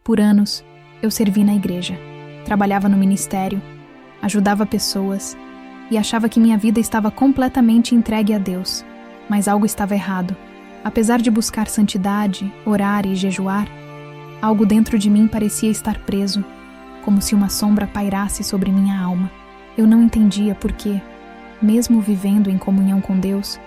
Por anos, eu servi na igreja, trabalhava no ministério, ajudava pessoas e achava que minha vida estava completamente entregue a Deus, mas algo estava errado. Apesar de buscar santidade, orar e jejuar, algo dentro de mim parecia estar preso, como se uma sombra pairasse sobre minha alma. Eu não entendia por que, mesmo vivendo em comunhão com Deus,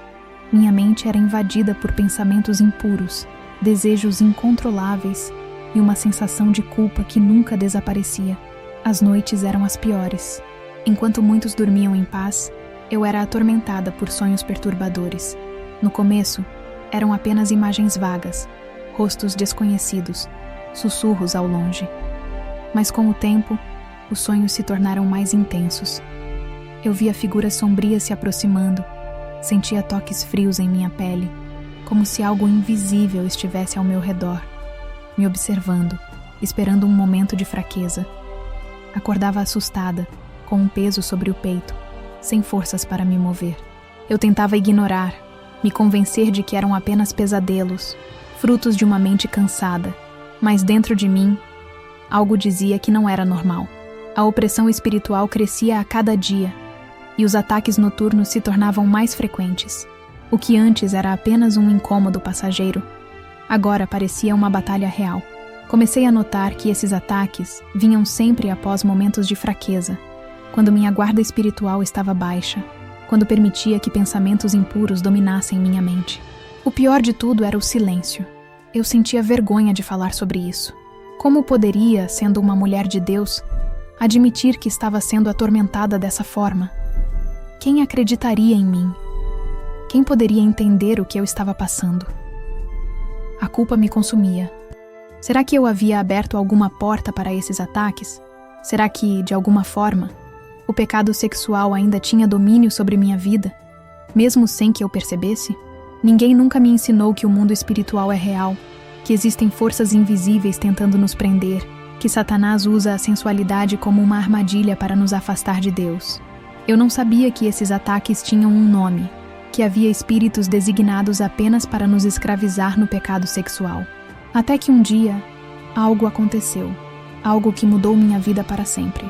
minha mente era invadida por pensamentos impuros, desejos incontroláveis e uma sensação de culpa que nunca desaparecia. As noites eram as piores. Enquanto muitos dormiam em paz, eu era atormentada por sonhos perturbadores. No começo, eram apenas imagens vagas, rostos desconhecidos, sussurros ao longe. Mas com o tempo, os sonhos se tornaram mais intensos. Eu via figuras sombrias se aproximando, sentia toques frios em minha pele, como se algo invisível estivesse ao meu redor, me observando, esperando um momento de fraqueza. Acordava assustada, com um peso sobre o peito, sem forças para me mover. Eu tentava ignorar, me convencer de que eram apenas pesadelos, frutos de uma mente cansada, mas dentro de mim, algo dizia que não era normal. A opressão espiritual crescia a cada dia, e os ataques noturnos se tornavam mais frequentes. O que antes era apenas um incômodo passageiro, agora parecia uma batalha real. Comecei a notar que esses ataques vinham sempre após momentos de fraqueza, quando minha guarda espiritual estava baixa, quando permitia que pensamentos impuros dominassem minha mente. O pior de tudo era o silêncio. Eu sentia vergonha de falar sobre isso. Como poderia, sendo uma mulher de Deus, admitir que estava sendo atormentada dessa forma? Quem acreditaria em mim? Quem poderia entender o que eu estava passando? A culpa me consumia. Será que eu havia aberto alguma porta para esses ataques? Será que, de alguma forma, o pecado sexual ainda tinha domínio sobre minha vida, mesmo sem que eu percebesse? Ninguém nunca me ensinou que o mundo espiritual é real, que existem forças invisíveis tentando nos prender, que Satanás usa a sensualidade como uma armadilha para nos afastar de Deus. Eu não sabia que esses ataques tinham um nome, que havia espíritos designados apenas para nos escravizar no pecado sexual. Até que um dia, algo aconteceu, algo que mudou minha vida para sempre.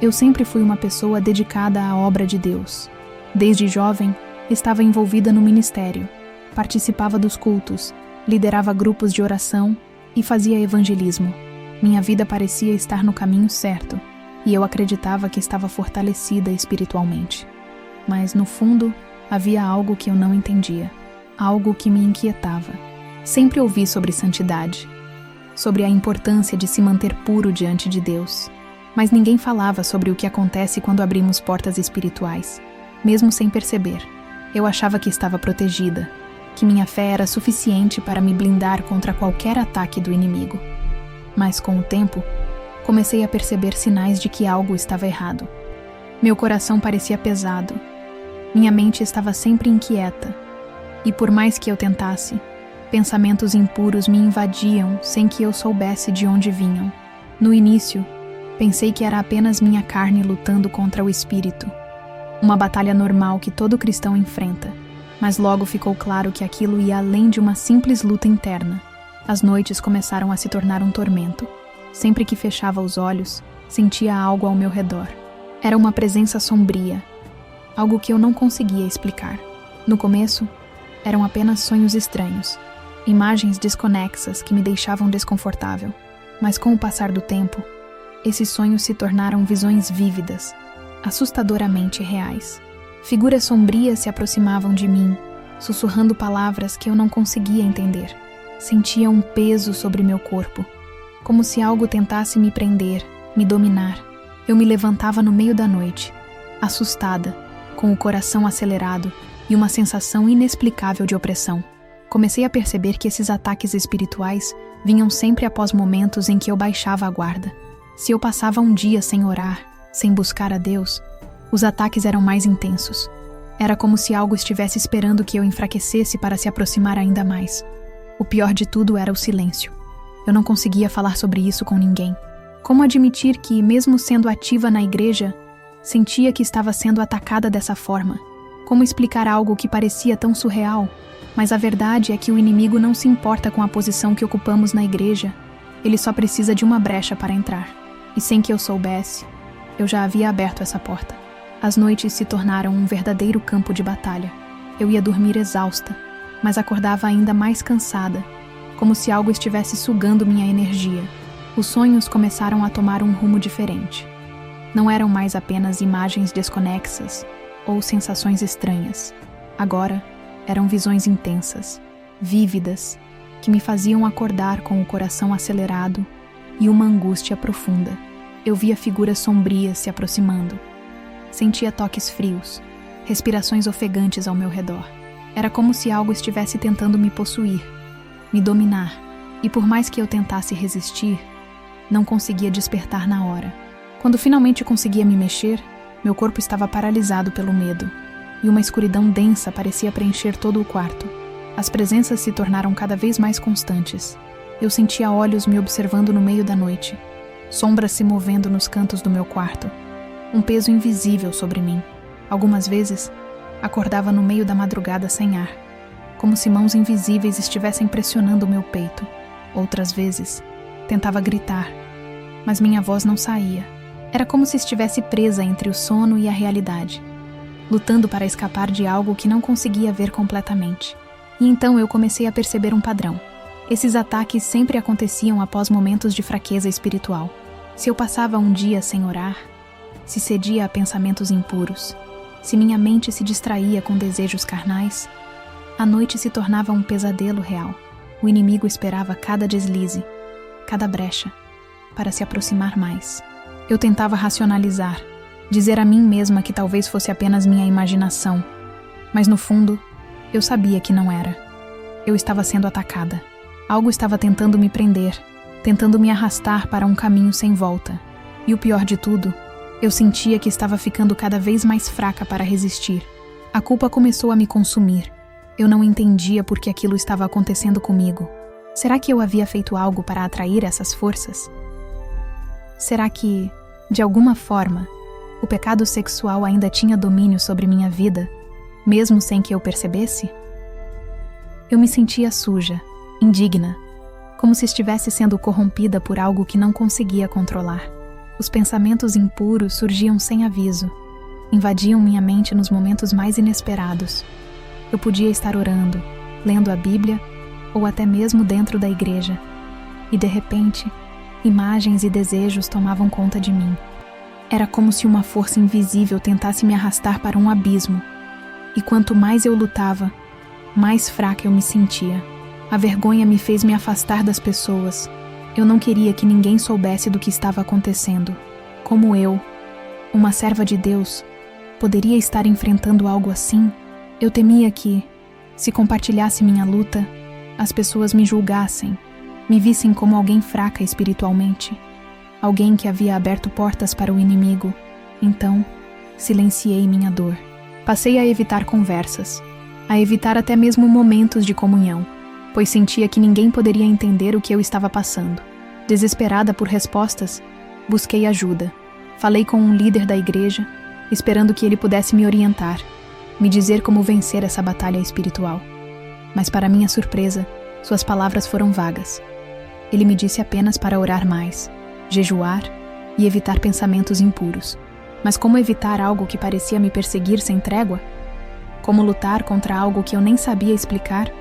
Eu sempre fui uma pessoa dedicada à obra de Deus. Desde jovem, estava envolvida no ministério, participava dos cultos, liderava grupos de oração e fazia evangelismo. Minha vida parecia estar no caminho certo, e eu acreditava que estava fortalecida espiritualmente. Mas, no fundo, havia algo que eu não entendia, algo que me inquietava. Sempre ouvi sobre santidade, sobre a importância de se manter puro diante de Deus, mas ninguém falava sobre o que acontece quando abrimos portas espirituais. Mesmo sem perceber, eu achava que estava protegida, que minha fé era suficiente para me blindar contra qualquer ataque do inimigo. Mas com o tempo, comecei a perceber sinais de que algo estava errado. Meu coração parecia pesado, minha mente estava sempre inquieta, e por mais que eu tentasse, pensamentos impuros me invadiam sem que eu soubesse de onde vinham. No início, pensei que era apenas minha carne lutando contra o espírito, uma batalha normal que todo cristão enfrenta, mas logo ficou claro que aquilo ia além de uma simples luta interna. As noites começaram a se tornar um tormento. Sempre que fechava os olhos, sentia algo ao meu redor. Era uma presença sombria, algo que eu não conseguia explicar. No começo, eram apenas sonhos estranhos, imagens desconexas que me deixavam desconfortável. Mas com o passar do tempo, esses sonhos se tornaram visões vívidas, assustadoramente reais. Figuras sombrias se aproximavam de mim, sussurrando palavras que eu não conseguia entender. Sentia um peso sobre meu corpo, como se algo tentasse me prender, me dominar. Eu me levantava no meio da noite, assustada, com o coração acelerado e uma sensação inexplicável de opressão. Comecei a perceber que esses ataques espirituais vinham sempre após momentos em que eu baixava a guarda. Se eu passava um dia sem orar, sem buscar a Deus, os ataques eram mais intensos. Era como se algo estivesse esperando que eu enfraquecesse para se aproximar ainda mais. O pior de tudo era o silêncio. Eu não conseguia falar sobre isso com ninguém. Como admitir que, mesmo sendo ativa na igreja, sentia que estava sendo atacada dessa forma? Como explicar algo que parecia tão surreal? Mas a verdade é que o inimigo não se importa com a posição que ocupamos na igreja. Ele só precisa de uma brecha para entrar. E sem que eu soubesse, eu já havia aberto essa porta. As noites se tornaram um verdadeiro campo de batalha. Eu ia dormir exausta, mas acordava ainda mais cansada, como se algo estivesse sugando minha energia. Os sonhos começaram a tomar um rumo diferente. Não eram mais apenas imagens desconexas ou sensações estranhas. Agora, eram visões intensas, vívidas, que me faziam acordar com o coração acelerado e uma angústia profunda. Eu via figuras sombrias se aproximando. Sentia toques frios, respirações ofegantes ao meu redor. Era como se algo estivesse tentando me possuir, me dominar, e por mais que eu tentasse resistir, não conseguia despertar na hora. Quando finalmente conseguia me mexer, meu corpo estava paralisado pelo medo, e uma escuridão densa parecia preencher todo o quarto. As presenças se tornaram cada vez mais constantes. Eu sentia olhos me observando no meio da noite, sombras se movendo nos cantos do meu quarto, um peso invisível sobre mim. Algumas vezes, acordava no meio da madrugada sem ar, como se mãos invisíveis estivessem pressionando o meu peito. Outras vezes, tentava gritar, mas minha voz não saía. Era como se estivesse presa entre o sono e a realidade, lutando para escapar de algo que não conseguia ver completamente. E então eu comecei a perceber um padrão. Esses ataques sempre aconteciam após momentos de fraqueza espiritual. Se eu passava um dia sem orar, se cedia a pensamentos impuros, se minha mente se distraía com desejos carnais, a noite se tornava um pesadelo real. O inimigo esperava cada deslize, cada brecha, para se aproximar mais. Eu tentava racionalizar, dizer a mim mesma que talvez fosse apenas minha imaginação, mas no fundo, eu sabia que não era. Eu estava sendo atacada. Algo estava tentando me prender, tentando me arrastar para um caminho sem volta. E o pior de tudo, eu sentia que estava ficando cada vez mais fraca para resistir. A culpa começou a me consumir. Eu não entendia por que aquilo estava acontecendo comigo. Será que eu havia feito algo para atrair essas forças? Será que, de alguma forma, o pecado sexual ainda tinha domínio sobre minha vida, mesmo sem que eu percebesse? Eu me sentia suja, indigna, como se estivesse sendo corrompida por algo que não conseguia controlar. Os pensamentos impuros surgiam sem aviso, invadiam minha mente nos momentos mais inesperados. Eu podia estar orando, lendo a Bíblia, ou até mesmo dentro da igreja, e de repente, imagens e desejos tomavam conta de mim. Era como se uma força invisível tentasse me arrastar para um abismo, e quanto mais eu lutava, mais fraca eu me sentia. A vergonha me fez me afastar das pessoas. Eu não queria que ninguém soubesse do que estava acontecendo. Como eu, uma serva de Deus, poderia estar enfrentando algo assim? Eu temia que, se compartilhasse minha luta, as pessoas me julgassem, me vissem como alguém fraca espiritualmente, alguém que havia aberto portas para o inimigo. Então, silenciei minha dor. Passei a evitar conversas, a evitar até mesmo momentos de comunhão, pois sentia que ninguém poderia entender o que eu estava passando. Desesperada por respostas, busquei ajuda. Falei com um líder da igreja, esperando que ele pudesse me orientar, me dizer como vencer essa batalha espiritual. Mas para minha surpresa, suas palavras foram vagas. Ele me disse apenas para orar mais, jejuar e evitar pensamentos impuros. Mas como evitar algo que parecia me perseguir sem trégua? Como lutar contra algo que eu nem sabia explicar?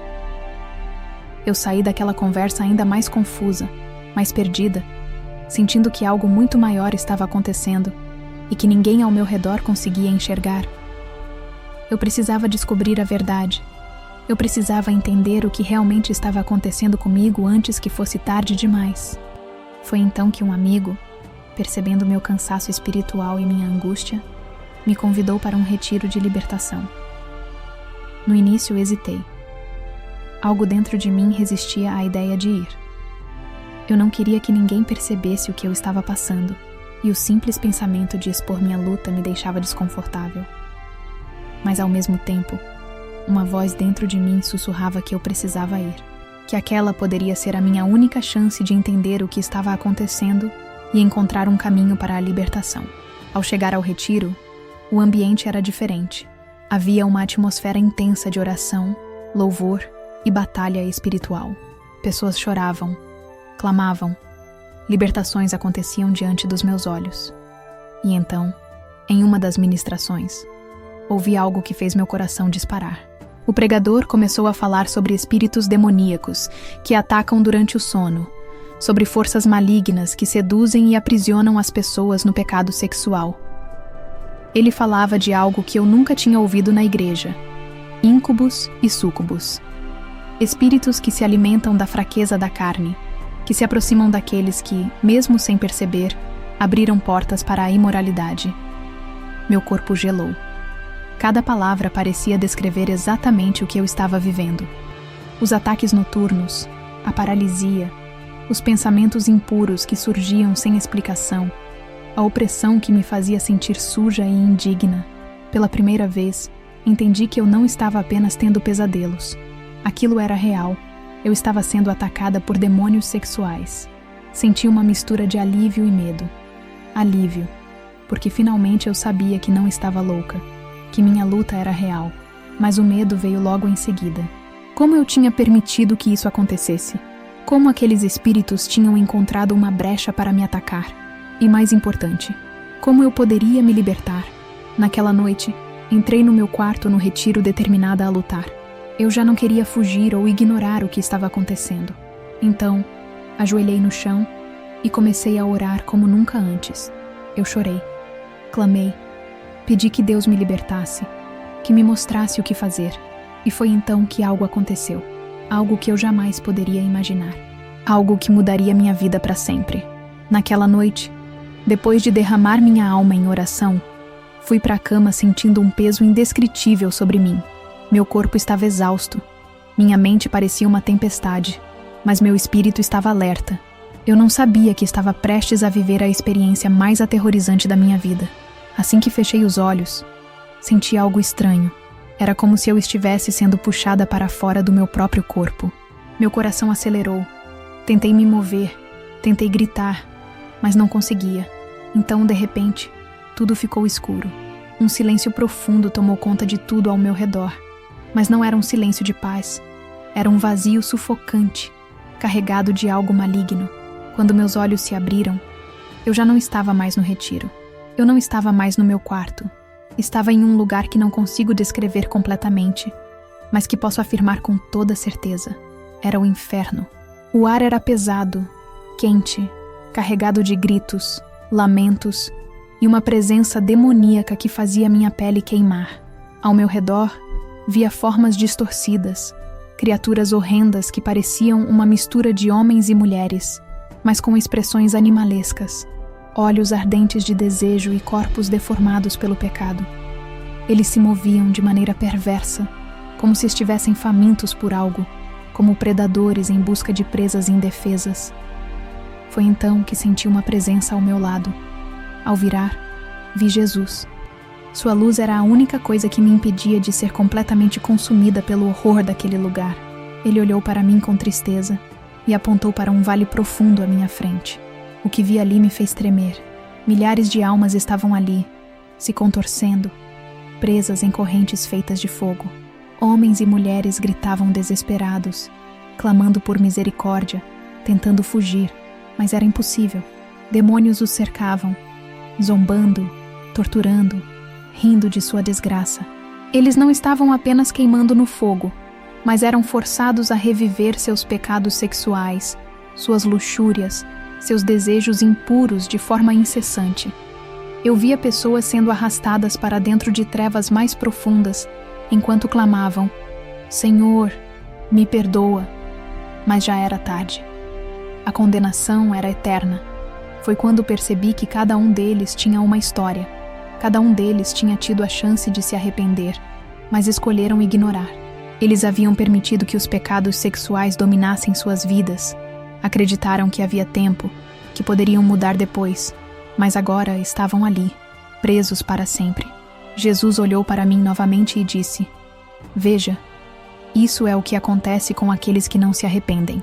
Eu saí daquela conversa ainda mais confusa, mais perdida, sentindo que algo muito maior estava acontecendo e que ninguém ao meu redor conseguia enxergar. Eu precisava descobrir a verdade. Eu precisava entender o que realmente estava acontecendo comigo antes que fosse tarde demais. Foi então que um amigo, percebendo meu cansaço espiritual e minha angústia, me convidou para um retiro de libertação. No início hesitei. Algo dentro de mim resistia à ideia de ir. Eu não queria que ninguém percebesse o que eu estava passando, e o simples pensamento de expor minha luta me deixava desconfortável. Mas ao mesmo tempo, uma voz dentro de mim sussurrava que eu precisava ir, que aquela poderia ser a minha única chance de entender o que estava acontecendo e encontrar um caminho para a libertação. Ao chegar ao retiro, o ambiente era diferente. Havia uma atmosfera intensa de oração, louvor e batalha espiritual. Pessoas choravam, clamavam, Libertações aconteciam diante dos meus olhos. E então, em uma das ministrações, ouvi algo que fez meu coração disparar. O pregador começou a falar sobre espíritos demoníacos que atacam durante o sono, sobre forças malignas que seduzem e aprisionam as pessoas no pecado sexual. Ele falava de algo que eu nunca tinha ouvido na igreja: íncubos e súcubos. Espíritos que se alimentam da fraqueza da carne, que se aproximam daqueles que, mesmo sem perceber, abriram portas para a imoralidade. Meu corpo gelou. Cada palavra parecia descrever exatamente o que eu estava vivendo. Os ataques noturnos, a paralisia, os pensamentos impuros que surgiam sem explicação, a opressão que me fazia sentir suja e indigna. Pela primeira vez, entendi que eu não estava apenas tendo pesadelos. Aquilo era real. Eu estava sendo atacada por demônios sexuais. Senti uma mistura de alívio e medo. Alívio, porque finalmente eu sabia que não estava louca, que minha luta era real, mas o medo veio logo em seguida. Como eu tinha permitido que isso acontecesse? Como aqueles espíritos tinham encontrado uma brecha para me atacar? E mais importante, como eu poderia me libertar? Naquela noite, entrei no meu quarto no retiro determinada a lutar. Eu já não queria fugir ou ignorar o que estava acontecendo. Então, ajoelhei no chão e comecei a orar como nunca antes. Eu chorei, clamei, pedi que Deus me libertasse, que me mostrasse o que fazer. E foi então que algo aconteceu. Algo que eu jamais poderia imaginar. Algo que mudaria minha vida para sempre. Naquela noite, depois de derramar minha alma em oração, fui para a cama sentindo um peso indescritível sobre mim. Meu corpo estava exausto. Minha mente parecia uma tempestade, mas meu espírito estava alerta. Eu não sabia que estava prestes a viver a experiência mais aterrorizante da minha vida. Assim que fechei os olhos, senti algo estranho. Era como se eu estivesse sendo puxada para fora do meu próprio corpo. Meu coração acelerou. Tentei me mover, tentei gritar, mas não conseguia. Então, de repente, tudo ficou escuro. Um silêncio profundo tomou conta de tudo ao meu redor. Mas não era um silêncio de paz. Era um vazio sufocante, carregado de algo maligno. Quando meus olhos se abriram, eu já não estava mais no retiro. Eu não estava mais no meu quarto. Estava em um lugar que não consigo descrever completamente, mas que posso afirmar com toda certeza. Era o inferno. O ar era pesado, quente, carregado de gritos, lamentos e uma presença demoníaca que fazia minha pele queimar. Ao meu redor, via formas distorcidas, criaturas horrendas que pareciam uma mistura de homens e mulheres, mas com expressões animalescas, olhos ardentes de desejo e corpos deformados pelo pecado. Eles se moviam de maneira perversa, como se estivessem famintos por algo, como predadores em busca de presas indefesas. Foi então que senti uma presença ao meu lado. Ao virar, vi Jesus. Sua luz era a única coisa que me impedia de ser completamente consumida pelo horror daquele lugar. Ele olhou para mim com tristeza e apontou para um vale profundo à minha frente. O que vi ali me fez tremer. Milhares de almas estavam ali, se contorcendo, presas em correntes feitas de fogo. Homens e mulheres gritavam desesperados, clamando por misericórdia, tentando fugir, mas era impossível. Demônios os cercavam, zombando, torturando, rindo de sua desgraça. Eles não estavam apenas queimando no fogo, mas eram forçados a reviver seus pecados sexuais, suas luxúrias, seus desejos impuros de forma incessante. Eu via pessoas sendo arrastadas para dentro de trevas mais profundas, enquanto clamavam: Senhor, me perdoa. Mas já era tarde. A condenação era eterna. Foi quando percebi que cada um deles tinha uma história. Cada um deles tinha tido a chance de se arrepender, mas escolheram ignorar. Eles haviam permitido que os pecados sexuais dominassem suas vidas. Acreditaram que havia tempo, que poderiam mudar depois, mas agora estavam ali, presos para sempre. Jesus olhou para mim novamente e disse: Veja, isso é o que acontece com aqueles que não se arrependem.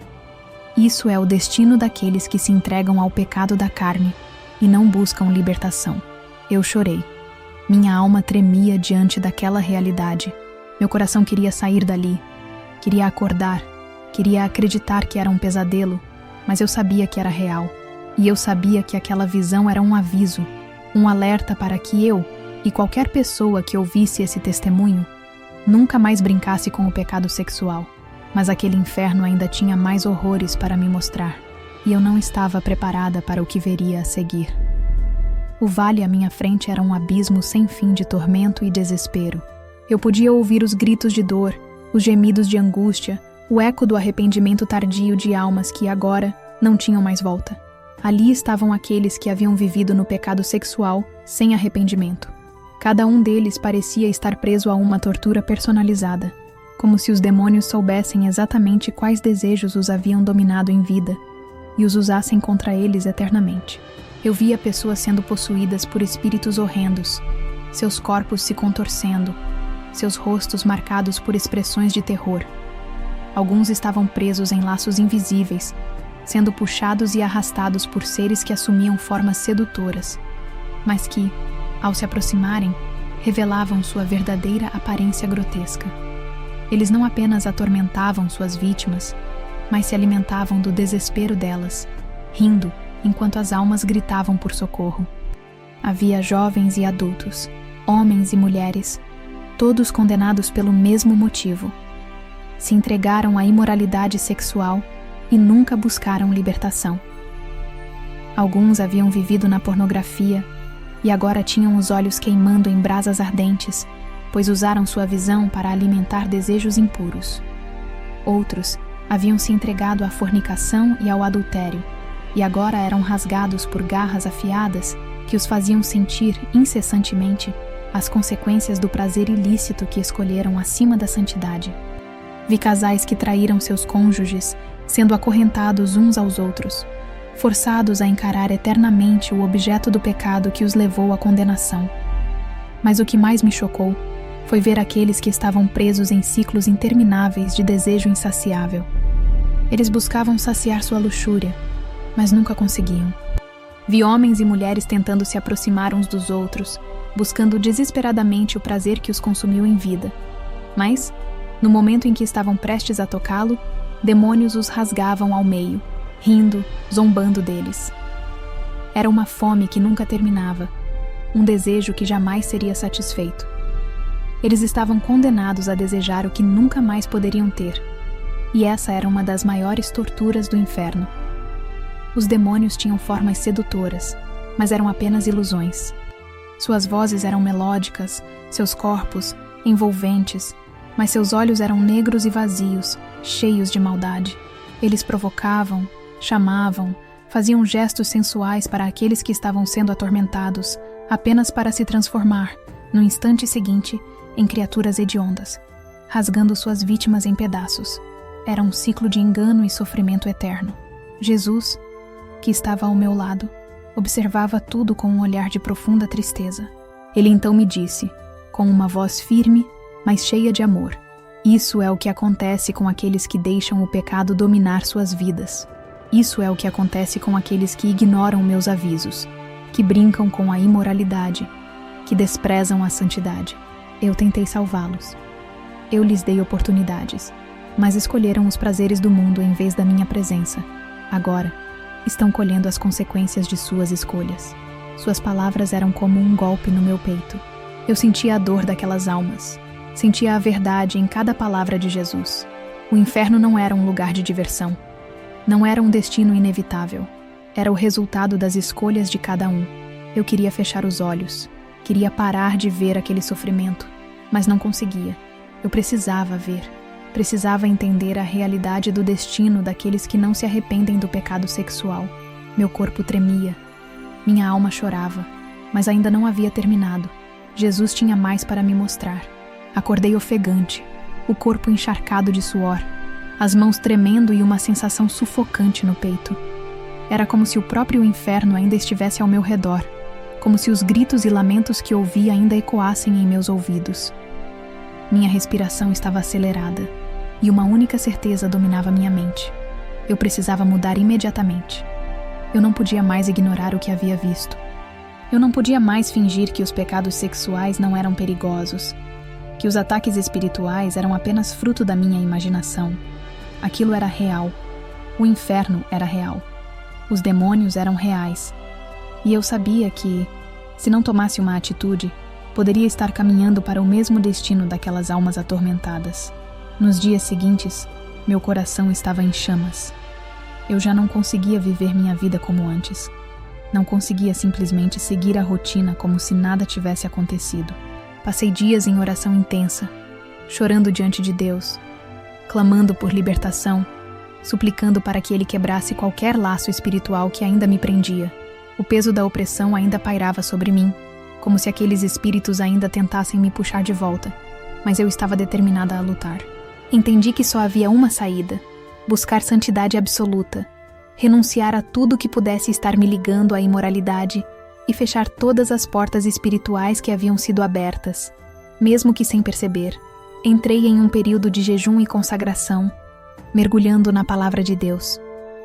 Isso é o destino daqueles que se entregam ao pecado da carne e não buscam libertação. Eu chorei. Minha alma tremia diante daquela realidade. Meu coração queria sair dali. Queria acordar. Queria acreditar que era um pesadelo, mas eu sabia que era real. E eu sabia que aquela visão era um aviso, um alerta para que eu, e qualquer pessoa que ouvisse esse testemunho, nunca mais brincasse com o pecado sexual. Mas aquele inferno ainda tinha mais horrores para me mostrar, e eu não estava preparada para o que veria a seguir. O vale à minha frente era um abismo sem fim de tormento e desespero. Eu podia ouvir os gritos de dor, os gemidos de angústia, o eco do arrependimento tardio de almas que agora não tinham mais volta. Ali estavam aqueles que haviam vivido no pecado sexual sem arrependimento. Cada um deles parecia estar preso a uma tortura personalizada, como se os demônios soubessem exatamente quais desejos os haviam dominado em vida e os usassem contra eles eternamente. Eu via pessoas sendo possuídas por espíritos horrendos, seus corpos se contorcendo, seus rostos marcados por expressões de terror. Alguns estavam presos em laços invisíveis, sendo puxados e arrastados por seres que assumiam formas sedutoras, mas que, ao se aproximarem, revelavam sua verdadeira aparência grotesca. Eles não apenas atormentavam suas vítimas, mas se alimentavam do desespero delas, rindo enquanto as almas gritavam por socorro. Havia jovens e adultos, homens e mulheres, todos condenados pelo mesmo motivo. Se entregaram à imoralidade sexual e nunca buscaram libertação. Alguns haviam vivido na pornografia e agora tinham os olhos queimando em brasas ardentes, pois usaram sua visão para alimentar desejos impuros. Outros haviam se entregado à fornicação e ao adultério, e agora eram rasgados por garras afiadas que os faziam sentir incessantemente as consequências do prazer ilícito que escolheram acima da santidade. Vi casais que traíram seus cônjuges, sendo acorrentados uns aos outros, forçados a encarar eternamente o objeto do pecado que os levou à condenação. Mas o que mais me chocou foi ver aqueles que estavam presos em ciclos intermináveis de desejo insaciável. Eles buscavam saciar sua luxúria, mas nunca conseguiam. Vi homens e mulheres tentando se aproximar uns dos outros, buscando desesperadamente o prazer que os consumiu em vida. Mas, no momento em que estavam prestes a tocá-lo, demônios os rasgavam ao meio, rindo, zombando deles. Era uma fome que nunca terminava, um desejo que jamais seria satisfeito. Eles estavam condenados a desejar o que nunca mais poderiam ter, e essa era uma das maiores torturas do inferno. Os demônios tinham formas sedutoras, mas eram apenas ilusões. Suas vozes eram melódicas, seus corpos envolventes, mas seus olhos eram negros e vazios, cheios de maldade. Eles provocavam, chamavam, faziam gestos sensuais para aqueles que estavam sendo atormentados, apenas para se transformar, no instante seguinte, em criaturas hediondas, rasgando suas vítimas em pedaços. Era um ciclo de engano e sofrimento eterno. Jesus, que estava ao meu lado, observava tudo com um olhar de profunda tristeza. Ele então me disse, com uma voz firme, mas cheia de amor: isso é o que acontece com aqueles que deixam o pecado dominar suas vidas. Isso é o que acontece com aqueles que ignoram meus avisos, que brincam com a imoralidade, que desprezam a santidade. Eu tentei salvá-los. Eu lhes dei oportunidades, mas escolheram os prazeres do mundo em vez da minha presença. Agora, estão colhendo as consequências de suas escolhas. Suas palavras eram como um golpe no meu peito. Eu sentia a dor daquelas almas. Sentia a verdade em cada palavra de Jesus. O inferno não era um lugar de diversão. Não era um destino inevitável. Era o resultado das escolhas de cada um. Eu queria fechar os olhos. Queria parar de ver aquele sofrimento, mas não conseguia. Eu precisava ver. Precisava entender a realidade do destino daqueles que não se arrependem do pecado sexual. Meu corpo tremia. Minha alma chorava, mas ainda não havia terminado. Jesus tinha mais para me mostrar. Acordei ofegante, o corpo encharcado de suor, as mãos tremendo e uma sensação sufocante no peito. Era como se o próprio inferno ainda estivesse ao meu redor, como se os gritos e lamentos que ouvi ainda ecoassem em meus ouvidos. Minha respiração estava acelerada, e uma única certeza dominava minha mente. Eu precisava mudar imediatamente. Eu não podia mais ignorar o que havia visto. Eu não podia mais fingir que os pecados sexuais não eram perigosos, que os ataques espirituais eram apenas fruto da minha imaginação. Aquilo era real. O inferno era real. Os demônios eram reais. E eu sabia que, se não tomasse uma atitude, poderia estar caminhando para o mesmo destino daquelas almas atormentadas. Nos dias seguintes, meu coração estava em chamas. Eu já não conseguia viver minha vida como antes. Não conseguia simplesmente seguir a rotina como se nada tivesse acontecido. Passei dias em oração intensa, chorando diante de Deus, clamando por libertação, suplicando para que Ele quebrasse qualquer laço espiritual que ainda me prendia. O peso da opressão ainda pairava sobre mim, como se aqueles espíritos ainda tentassem me puxar de volta, mas eu estava determinada a lutar. Entendi que só havia uma saída: buscar santidade absoluta, renunciar a tudo que pudesse estar me ligando à imoralidade e fechar todas as portas espirituais que haviam sido abertas, mesmo que sem perceber. Entrei em um período de jejum e consagração, mergulhando na palavra de Deus,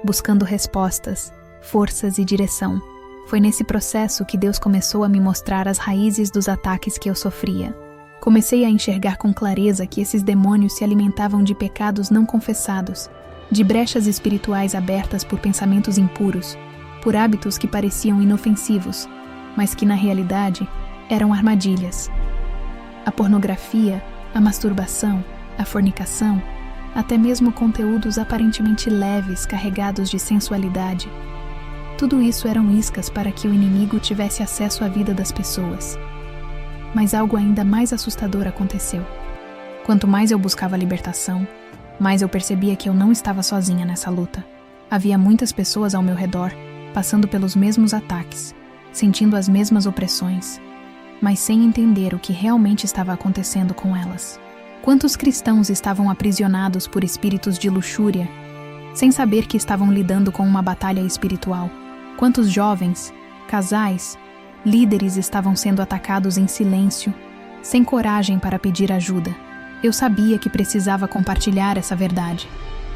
buscando respostas, forças e direção. Foi nesse processo que Deus começou a me mostrar as raízes dos ataques que eu sofria. Comecei a enxergar com clareza que esses demônios se alimentavam de pecados não confessados, de brechas espirituais abertas por pensamentos impuros, por hábitos que pareciam inofensivos, mas que na realidade eram armadilhas. A pornografia, a masturbação, a fornicação, até mesmo conteúdos aparentemente leves carregados de sensualidade. Tudo isso eram iscas para que o inimigo tivesse acesso à vida das pessoas. Mas algo ainda mais assustador aconteceu. Quanto mais eu buscava libertação, mais eu percebia que eu não estava sozinha nessa luta. Havia muitas pessoas ao meu redor, passando pelos mesmos ataques, sentindo as mesmas opressões, mas sem entender o que realmente estava acontecendo com elas. Quantos cristãos estavam aprisionados por espíritos de luxúria, sem saber que estavam lidando com uma batalha espiritual? Quantos jovens, casais, líderes estavam sendo atacados em silêncio, sem coragem para pedir ajuda? Eu sabia que precisava compartilhar essa verdade.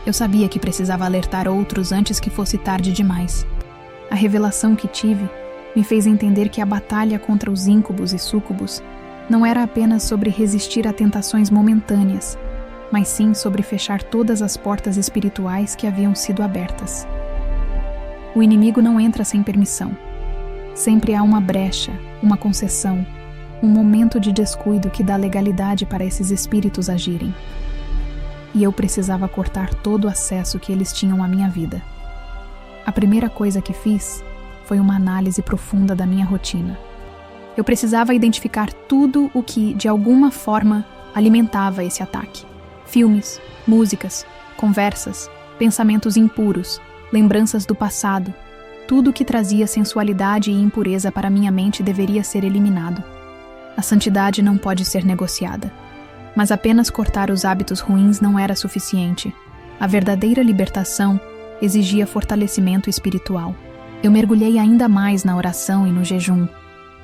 Eu sabia que precisava alertar outros antes que fosse tarde demais. A revelação que tive me fez entender que a batalha contra os íncubos e súcubos não era apenas sobre resistir a tentações momentâneas, mas sim sobre fechar todas as portas espirituais que haviam sido abertas. O inimigo não entra sem permissão. Sempre há uma brecha, uma concessão, um momento de descuido que dá legalidade para esses espíritos agirem. E eu precisava cortar todo o acesso que eles tinham à minha vida. A primeira coisa que fiz foi uma análise profunda da minha rotina. Eu precisava identificar tudo o que, de alguma forma, alimentava esse ataque. Filmes, músicas, conversas, pensamentos impuros, lembranças do passado. Tudo que trazia sensualidade e impureza para minha mente deveria ser eliminado. A santidade não pode ser negociada. Mas apenas cortar os hábitos ruins não era suficiente. A verdadeira libertação exigia fortalecimento espiritual. Eu mergulhei ainda mais na oração e no jejum,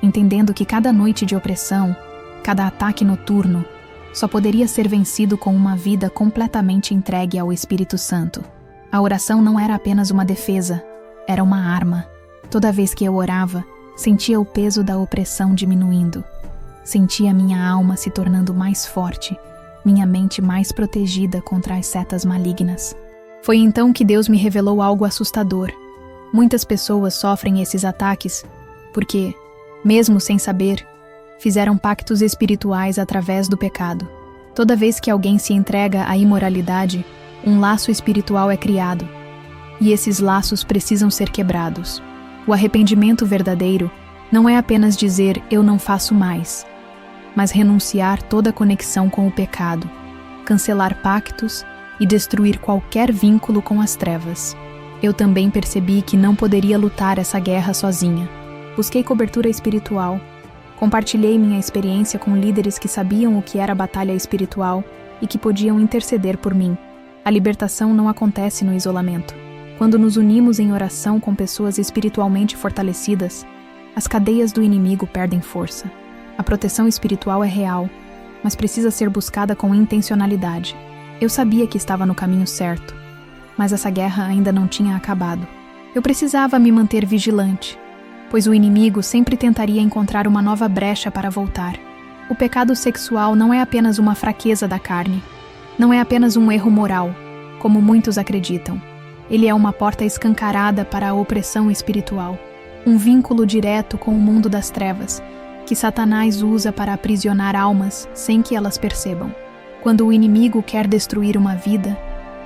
entendendo que cada noite de opressão, cada ataque noturno, só poderia ser vencido com uma vida completamente entregue ao Espírito Santo. A oração não era apenas uma defesa, era uma arma. Toda vez que eu orava, sentia o peso da opressão diminuindo. Sentia minha alma se tornando mais forte, minha mente mais protegida contra as setas malignas. Foi então que Deus me revelou algo assustador. Muitas pessoas sofrem esses ataques porque, mesmo sem saber, fizeram pactos espirituais através do pecado. Toda vez que alguém se entrega à imoralidade, um laço espiritual é criado, e esses laços precisam ser quebrados. O arrependimento verdadeiro não é apenas dizer "eu não faço mais", mas renunciar toda conexão com o pecado, cancelar pactos e destruir qualquer vínculo com as trevas. Eu também percebi que não poderia lutar essa guerra sozinha. Busquei cobertura espiritual, compartilhei minha experiência com líderes que sabiam o que era batalha espiritual e que podiam interceder por mim. A libertação não acontece no isolamento. Quando nos unimos em oração com pessoas espiritualmente fortalecidas, as cadeias do inimigo perdem força. A proteção espiritual é real, mas precisa ser buscada com intencionalidade. Eu sabia que estava no caminho certo, mas essa guerra ainda não tinha acabado. Eu precisava me manter vigilante, pois o inimigo sempre tentaria encontrar uma nova brecha para voltar. O pecado sexual não é apenas uma fraqueza da carne, não é apenas um erro moral, como muitos acreditam. Ele é uma porta escancarada para a opressão espiritual, um vínculo direto com o mundo das trevas, que Satanás usa para aprisionar almas sem que elas percebam. Quando o inimigo quer destruir uma vida,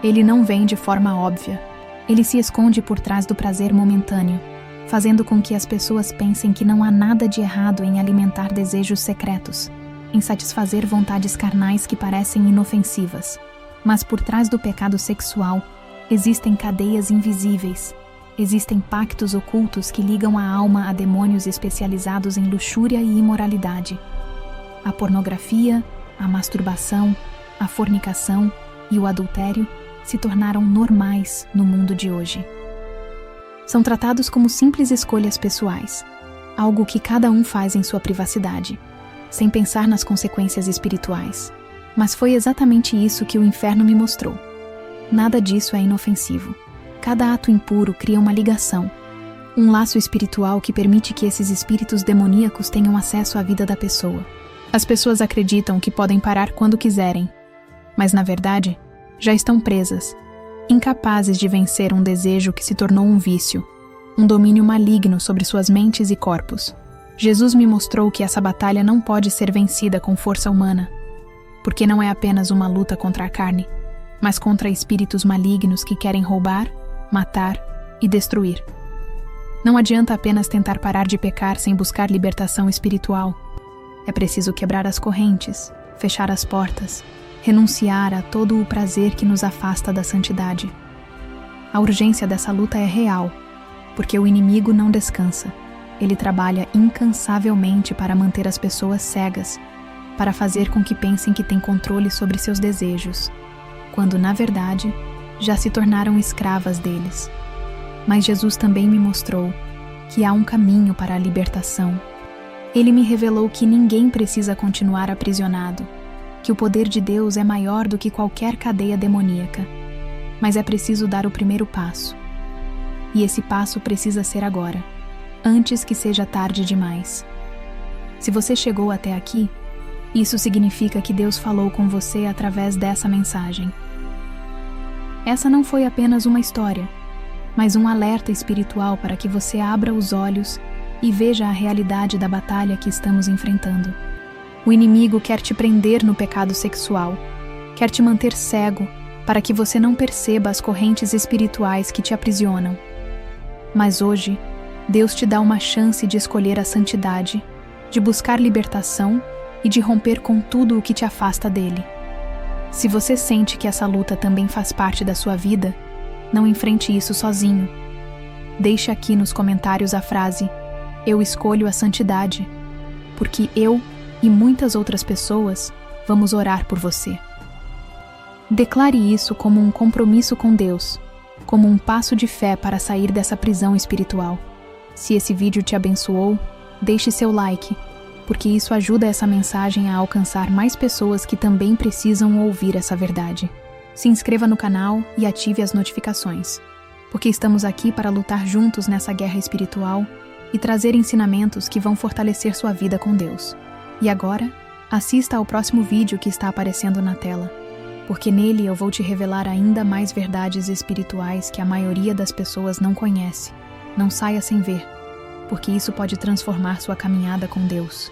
ele não vem de forma óbvia. Ele se esconde por trás do prazer momentâneo, fazendo com que as pessoas pensem que não há nada de errado em alimentar desejos secretos, em satisfazer vontades carnais que parecem inofensivas. Mas por trás do pecado sexual, existem cadeias invisíveis, existem pactos ocultos que ligam a alma a demônios especializados em luxúria e imoralidade. A pornografia, a masturbação, a fornicação e o adultério se tornaram normais no mundo de hoje. São tratados como simples escolhas pessoais, algo que cada um faz em sua privacidade, sem pensar nas consequências espirituais. Mas foi exatamente isso que o inferno me mostrou. Nada disso é inofensivo. Cada ato impuro cria uma ligação, um laço espiritual que permite que esses espíritos demoníacos tenham acesso à vida da pessoa. As pessoas acreditam que podem parar quando quiserem, mas na verdade, já estão presas, incapazes de vencer um desejo que se tornou um vício, um domínio maligno sobre suas mentes e corpos. Jesus me mostrou que essa batalha não pode ser vencida com força humana, porque não é apenas uma luta contra a carne, mas contra espíritos malignos que querem roubar, matar e destruir. Não adianta apenas tentar parar de pecar sem buscar libertação espiritual. É preciso quebrar as correntes, fechar as portas, renunciar a todo o prazer que nos afasta da santidade. A urgência dessa luta é real, porque o inimigo não descansa. Ele trabalha incansavelmente para manter as pessoas cegas, para fazer com que pensem que têm controle sobre seus desejos, quando, na verdade, já se tornaram escravas deles. Mas Jesus também me mostrou que há um caminho para a libertação. Ele me revelou que ninguém precisa continuar aprisionado, que o poder de Deus é maior do que qualquer cadeia demoníaca, mas é preciso dar o primeiro passo. E esse passo precisa ser agora, antes que seja tarde demais. Se você chegou até aqui, isso significa que Deus falou com você através dessa mensagem. Essa não foi apenas uma história, mas um alerta espiritual para que você abra os olhos e veja a realidade da batalha que estamos enfrentando. O inimigo quer te prender no pecado sexual, quer te manter cego para que você não perceba as correntes espirituais que te aprisionam. Mas hoje, Deus te dá uma chance de escolher a santidade, de buscar libertação e de romper com tudo o que te afasta dele. Se você sente que essa luta também faz parte da sua vida, não enfrente isso sozinho. Deixe aqui nos comentários a frase: "Eu escolho a santidade", porque eu e muitas outras pessoas vamos orar por você. Declare isso como um compromisso com Deus, como um passo de fé para sair dessa prisão espiritual. Se esse vídeo te abençoou, deixe seu like, porque isso ajuda essa mensagem a alcançar mais pessoas que também precisam ouvir essa verdade. Se inscreva no canal e ative as notificações, porque estamos aqui para lutar juntos nessa guerra espiritual e trazer ensinamentos que vão fortalecer sua vida com Deus. E agora, assista ao próximo vídeo que está aparecendo na tela, porque nele eu vou te revelar ainda mais verdades espirituais que a maioria das pessoas não conhece. Não saia sem ver, porque isso pode transformar sua caminhada com Deus.